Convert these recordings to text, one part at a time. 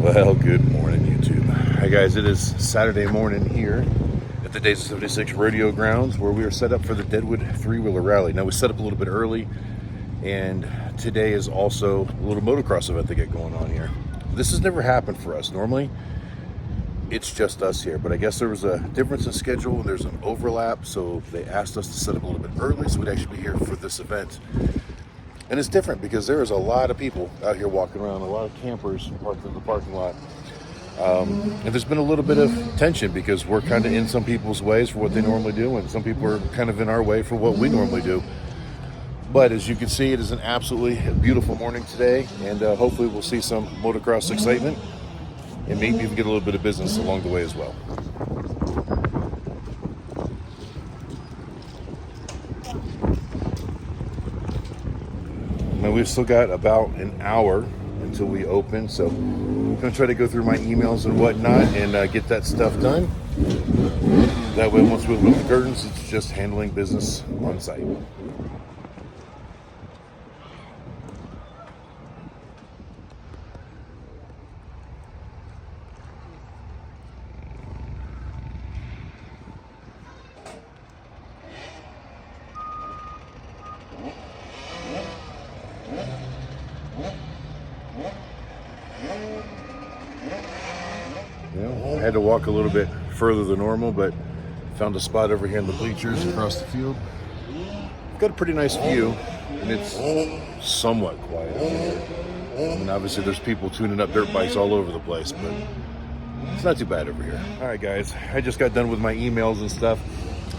Well, good morning, YouTube. Hi guys, it is Saturday morning here at the Days of 76 rodeo grounds where we are set up for the Deadwood three-wheeler rally. Now we set up a little bit early, and today is also a little motocross event they get going on here. This has never happened for us. Normally it's just us here, but I guess there was a difference in schedule and there's an overlap, so they asked us to set up a little bit early so we'd actually be here for this event. And it's different because there is a lot of people out here walking around, a lot of campers parked in the parking lot. And there's been a little bit of tension because we're kind of in some people's ways for what they normally do, and some people are kind of in our way for what we normally do. But as you can see, it is an absolutely beautiful morning today, and hopefully we'll see some motocross excitement and maybe even get a little bit of business along the way as well. Now we've still got about an hour until we open, so I'm gonna try to go through my emails and whatnot and get that stuff done. That way, once we open the curtains, it's just handling business on site. I had to walk a little bit further than normal, but found a spot over here in the bleachers across the field. I've got a pretty nice view, and it's somewhat quiet here. I mean, obviously there's people tuning up dirt bikes all over the place, but it's not too bad over here. All right, guys, I just got done with my emails and stuff,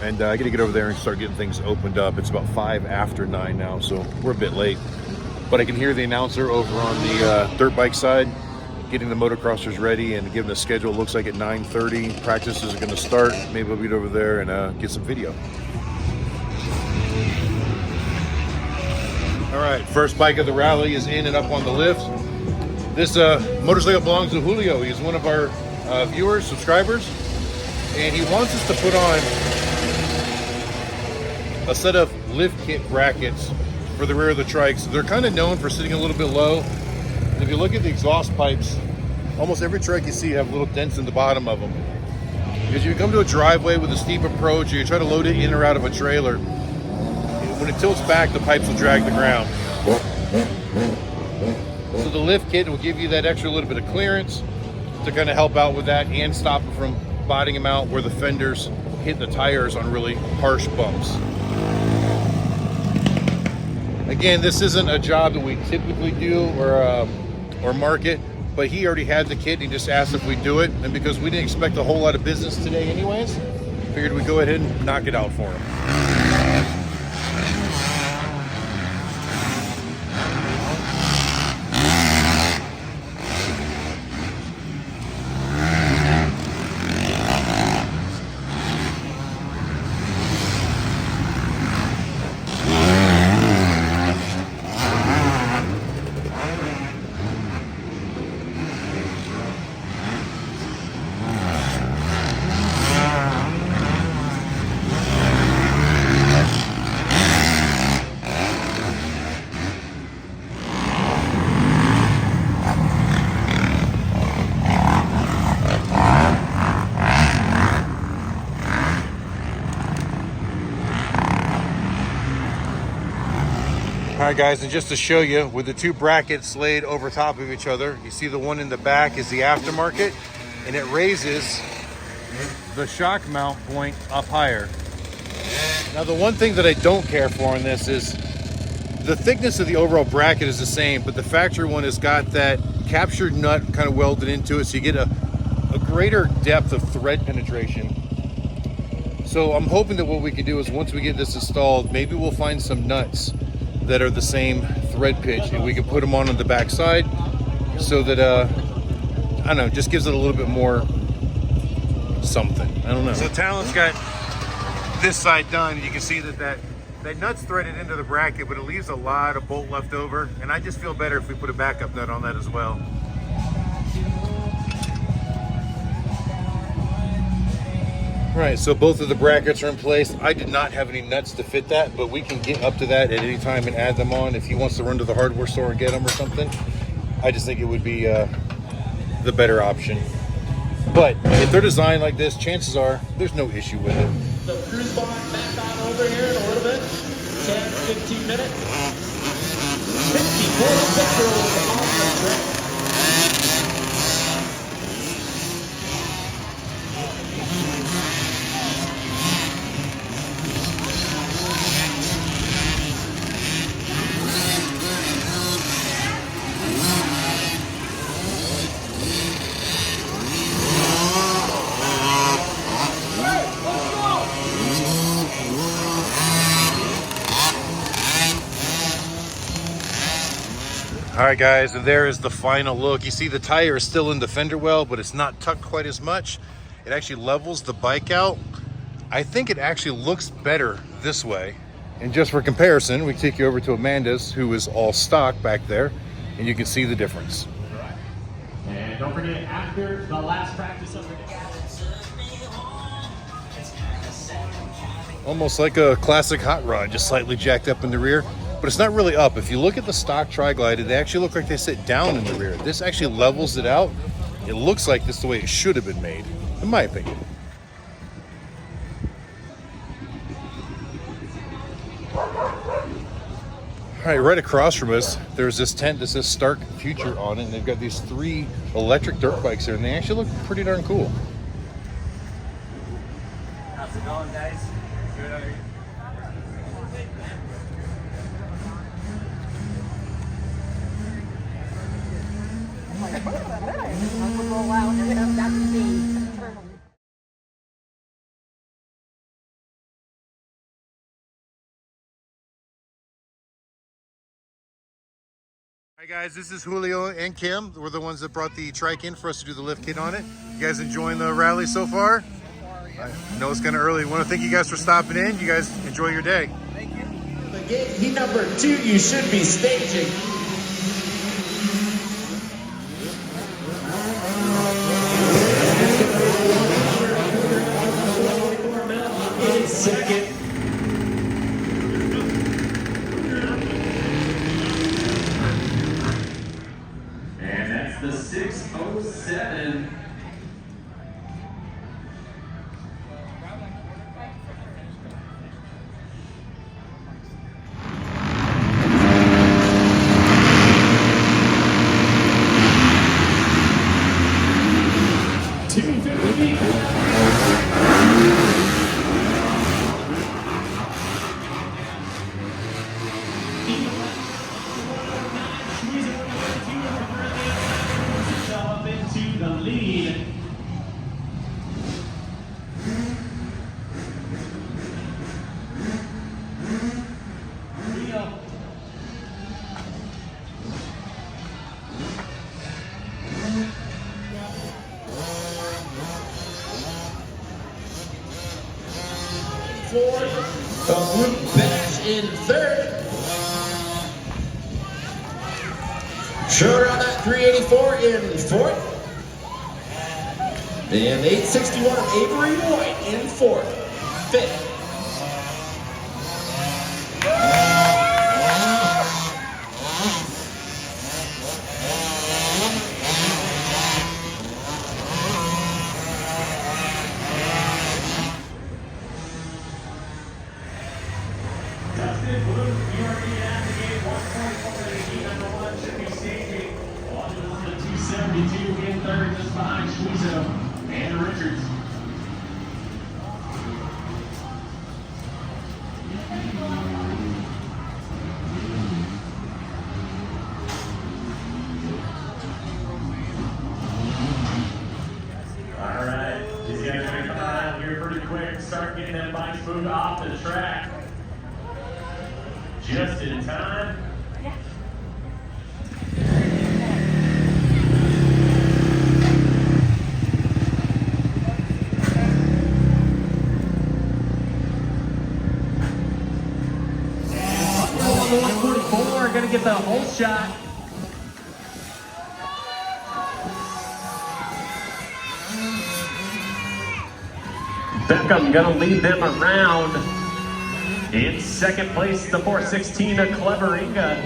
and I got to get over there and start getting things opened up. It's about 5 after 9 now, so we're a bit late. But I can hear the announcer over on the dirt bike side getting the motocrossers ready and giving a schedule. It looks like at 9:30 practices are going to start. Maybe we'll get over there and get some video. All right, first bike of the rally is in and up on the lift. This motorcycle belongs to Julio. He's one of our viewers, subscribers, and he wants us to put on a set of lift kit brackets for the rear of the trikes. They're kind of known for sitting a little bit low. If you look at the exhaust pipes, almost every trike you see have little dents in the bottom of them. Because you come to a driveway with a steep approach, or you try to load it in or out of a trailer, when it tilts back, the pipes will drag the ground. So the lift kit will give you that extra little bit of clearance to kind of help out with that and stop it from bottoming out where the fenders hit the tires on really harsh bumps. Again, this isn't a job that we typically do or market, but he already had the kit and he just asked if we do it, and because we didn't expect a whole lot of business today anyways, figured we'd go ahead and knock it out for him. All right, guys, and just to show you, with the two brackets laid over top of each other, you see the one in the back is the aftermarket, and it raises the shock mount point up higher. Now, the one thing that I don't care for on this is the thickness of the overall bracket is the same, but the factory one has got that captured nut kind of welded into it, so you get a greater depth of thread penetration. So I'm hoping that what we can do is once we get this installed, maybe we'll find some nuts that are the same thread pitch, and we can put them on the back side so that I don't know, just gives it a little bit more something. I don't know. So Talons got this side done. You can see that nut's threaded into the bracket, but it leaves a lot of bolt left over, and I just feel better if we put a backup nut on that as well. All right, so both of the brackets are in place. I did not have any nuts to fit that, but we can get up to that at any time and add them on if he wants to run to the hardware store and get them or something. I just think it would be the better option. But if they're designed like this, chances are there's no issue with it. The cruise bar back on over here in a little bit. 10, 15 minutes. 54 on the track. All right, guys, and there is the final look. You see the tire is still in the fender well, but it's not tucked quite as much. It actually levels the bike out. I think it actually looks better this way. And just for comparison, we take you over to Amanda's, who is all stock back there, and you can see the difference. And don't forget, after the last practice of the day. Almost like a classic hot rod, just slightly jacked up in the rear. But it's not really up. If you look at the stock Tri-Glide, they actually look like they sit down in the rear. This actually levels it out. It looks like this is the way it should have been made, in my opinion. All right, right across from us, there's this tent that says Stark Future on it, and they've got these 3 electric dirt bikes here, and they actually look pretty darn cool. How's it going, guys? Good, how are you? Hi guys, this is Julio and Kim. We're the ones that brought the trike in for us to do the lift kit on it. You guys enjoying the rally so far? I know it's kind of early. I want to thank you guys for stopping in. You guys enjoy your day. Thank you. The gate heat number 2 you should be staging. In second. And that's the 607. Into the lead. Fourth, the Root Bash in third. Sugar on that 384 in fourth. And 861 Avery White in fourth. Fifth. In third, just behind Schweezo and Richards. All right, these guys are going to come out here pretty quick, start getting them bikes moved off the track. Just in time. Going to get the whole shot. Beckham going to lead them around. In second place, the 416 of Cleveringa.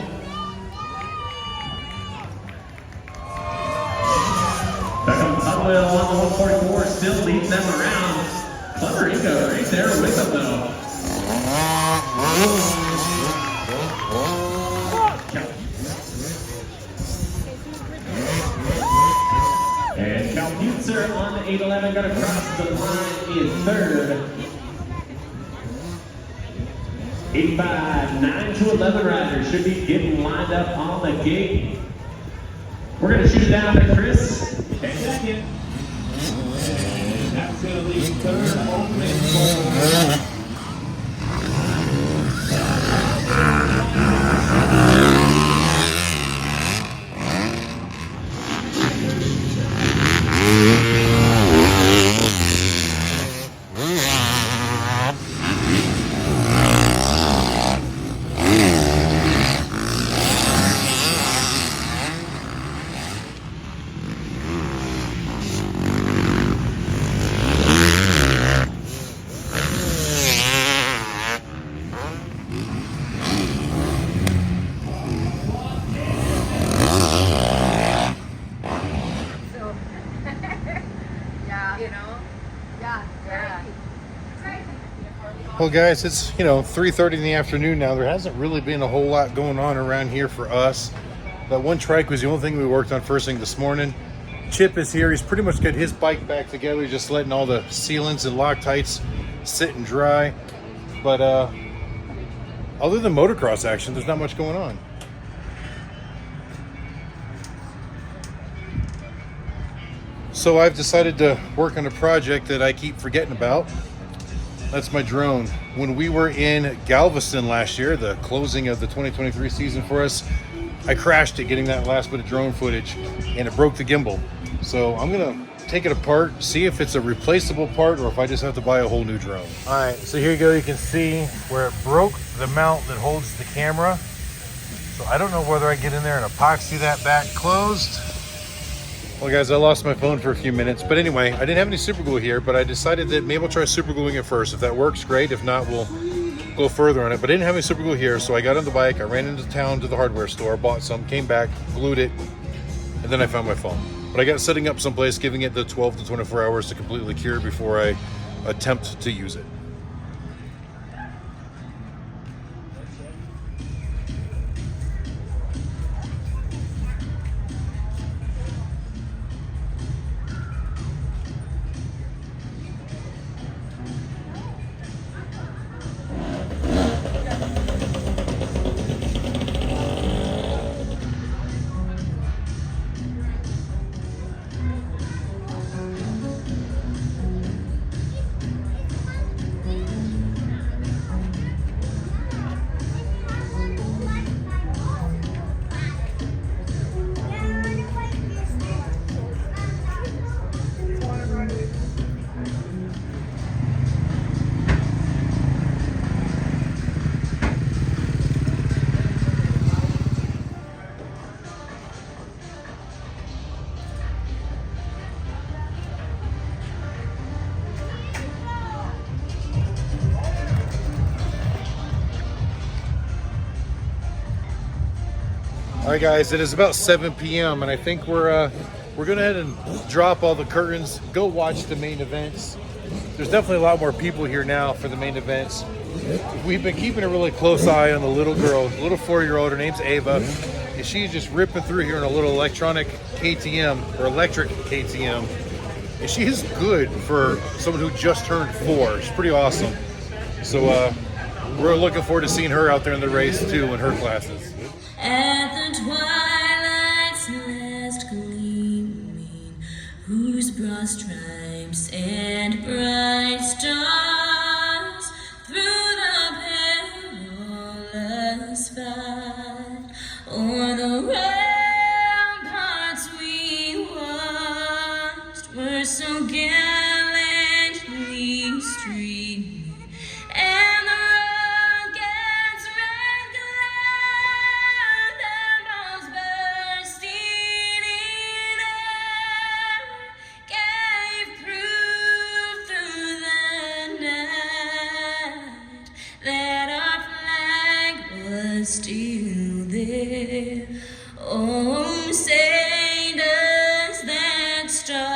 Back on Amsoil on the 144, still leading them around. Clever Ingo right there with them though. And Calputzer on the 811 gonna cross the line in third. 85, 9 to 11 riders should be getting lined up on the gate. We're gonna shoot it down to Chris and second. And that's gonna leave third opening for Well, guys, it's 3:30 in the afternoon now. There hasn't really been a whole lot going on around here for us. That one trike was the only thing we worked on first thing this morning. Chip is here. He's pretty much got his bike back together, just letting all the sealants and Loctites sit and dry. But other than motocross action, there's not much going on. So I've decided to work on a project that I keep forgetting about. That's my drone. When we were in Galveston last year, the closing of the 2023 season for us, I crashed it getting that last bit of drone footage and it broke the gimbal. So I'm gonna take it apart, see if it's a replaceable part or if I just have to buy a whole new drone. All right, so here you go. You can see where it broke the mount that holds the camera. So I don't know whether I get in there and epoxy that back closed. Well, guys, I lost my phone for a few minutes, but anyway, I didn't have any super glue here, but I decided that maybe I'll try super gluing it first. If that works, great. If not, we'll go further on it. But I didn't have any super glue here, so I got on the bike, I ran into town to the hardware store, bought some, came back, glued it, and then I found my phone. But I got it setting up someplace, giving it the 12 to 24 hours to completely cure before I attempt to use it. All right, guys, it is about 7 p.m. and I think we're going to head and drop all the curtains, go watch the main events. There's definitely a lot more people here now for the main events. We've been keeping a really close eye on the little girl, little 4-year-old. Her name's Ava, and she's just ripping through here in a little electric KTM. And she's good for someone who just turned 4. She's pretty awesome. So we're looking forward to seeing her out there in the race too in her classes. At the twilight's last gleaming, whose broad stripes and bright stars through the perilous fight o'er the ramparts we watched were so gallantly streaming, and the rockets' red glare, their balls bursting in air, gave proof through the night that our flag was still there. Oh, say does that star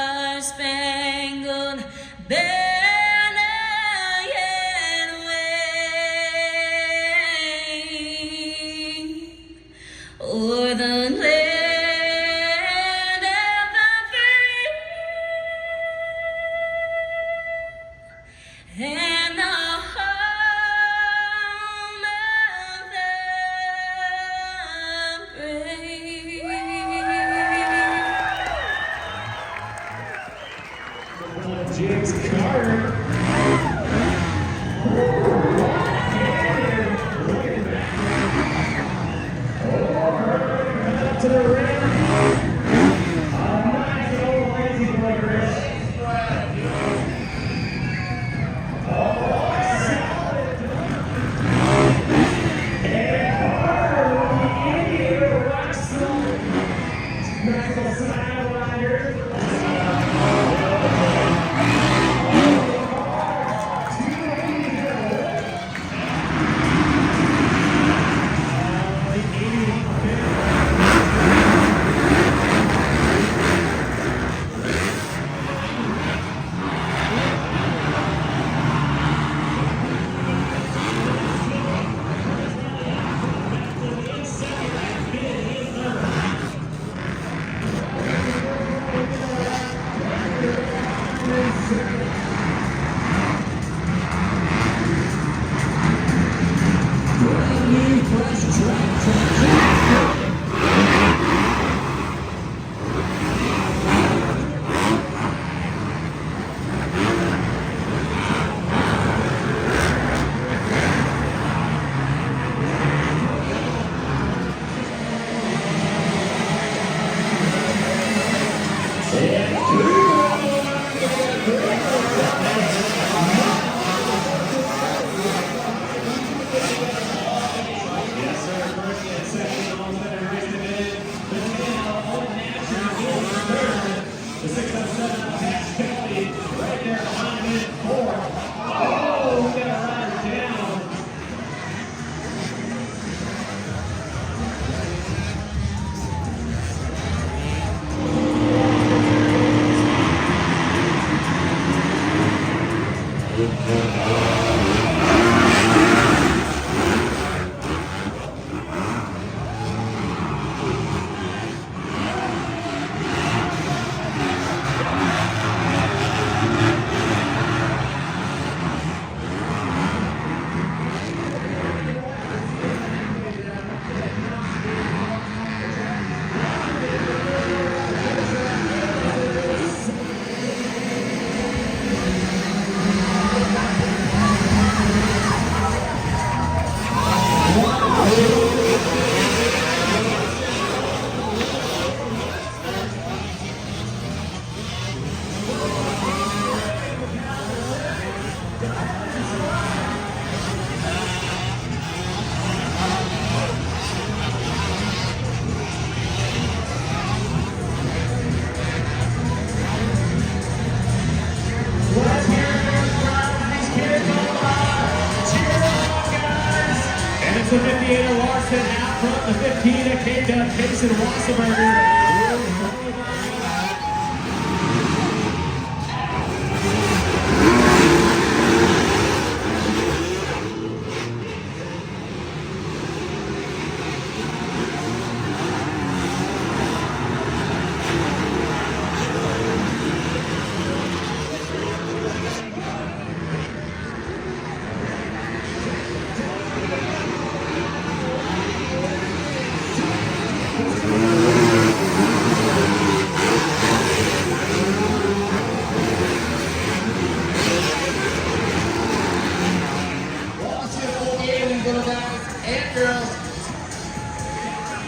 The 58 of Larson out front, the 15 of K-Dub, Jason Wasserberger.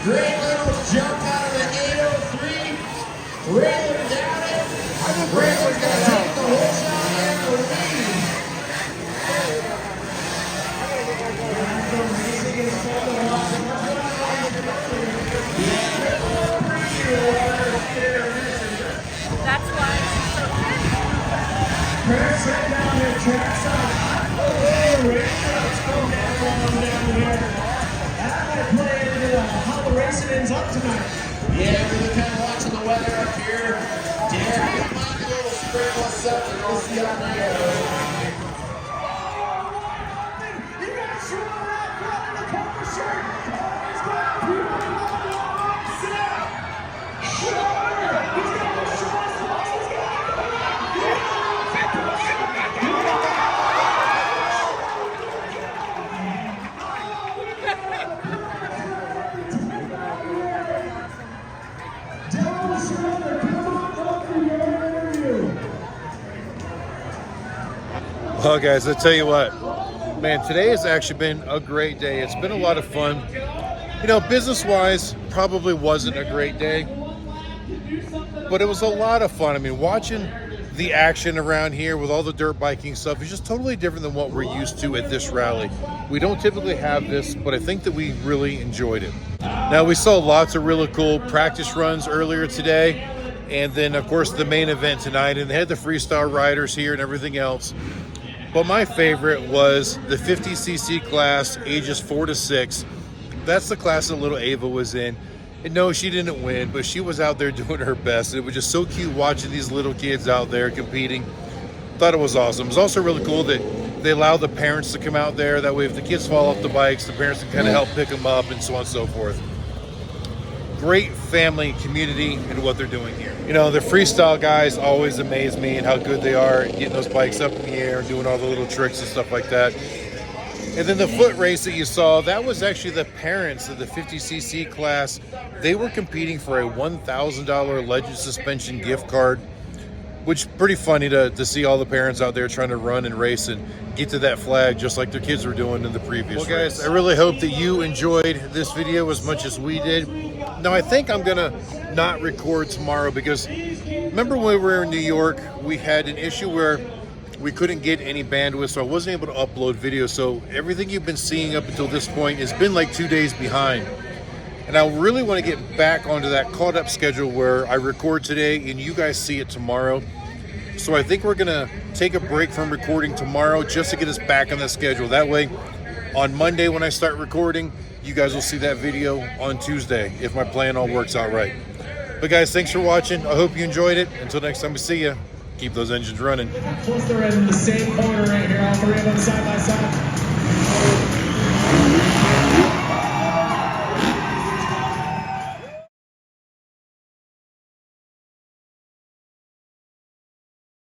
Great little jump out of the 803. Raylan down it. Raylan's going to take the whole shot and the lead. That's why. Press right down here, tracks up. Oh, raindrops come down here. That might play into how the racing ends up tonight. Yeah, we're kind of watching the weather up here. Derek, come on, a little sprinkle of something. We'll see how that goes. You got to show that front in the purple shirt. He's got people on set. Sure. He's got the shorts. He's got Well, guys, I'll tell you what, man, today has actually been a great day. It's been a lot of fun. You know, business-wise, probably wasn't a great day, but it was a lot of fun. I mean, watching the action around here with all the dirt biking stuff is just totally different than what we're used to at this rally. We don't typically have this, but I think that we really enjoyed it. Now, we saw lots of really cool practice runs earlier today, and then of course the main event tonight, and they had the freestyle riders here and everything else. But my favorite was the 50cc class, ages 4 to 6. That's the class that little Ava was in. And no, she didn't win, but she was out there doing her best. It was just so cute watching these little kids out there competing. Thought it was awesome. It was also really cool that they allow the parents to come out there. That way, if the kids fall off the bikes, the parents can kind of help pick them up and so on and so forth. Great family community and what they're doing here. You know, the freestyle guys always amaze me and how good they are at getting those bikes up in the air and doing all the little tricks and stuff like that. And then the foot race that you saw, that was actually the parents of the 50cc class. They were competing for a $1,000 Legend Suspension gift card, which pretty funny to see all the parents out there trying to run and race and get to that flag just like their kids were doing in the previous race. Well, guys, I really hope that you enjoyed this video as much as we did. Now, I think I'm gonna not record tomorrow because remember when we were in New York, we had an issue where we couldn't get any bandwidth, so I wasn't able to upload videos. So everything you've been seeing up until this point has been like 2 days behind. And I really want to get back onto that caught up schedule where I record today and you guys see it tomorrow. So I think we're gonna take a break from recording tomorrow just to get us back on the schedule. That way, on Monday when I start recording, you guys will see that video on Tuesday if my plan all works out right. But guys, thanks for watching. I hope you enjoyed it. Until next time we see you, keep those engines running. Plus they're in the same corner right here, all three of them side by side.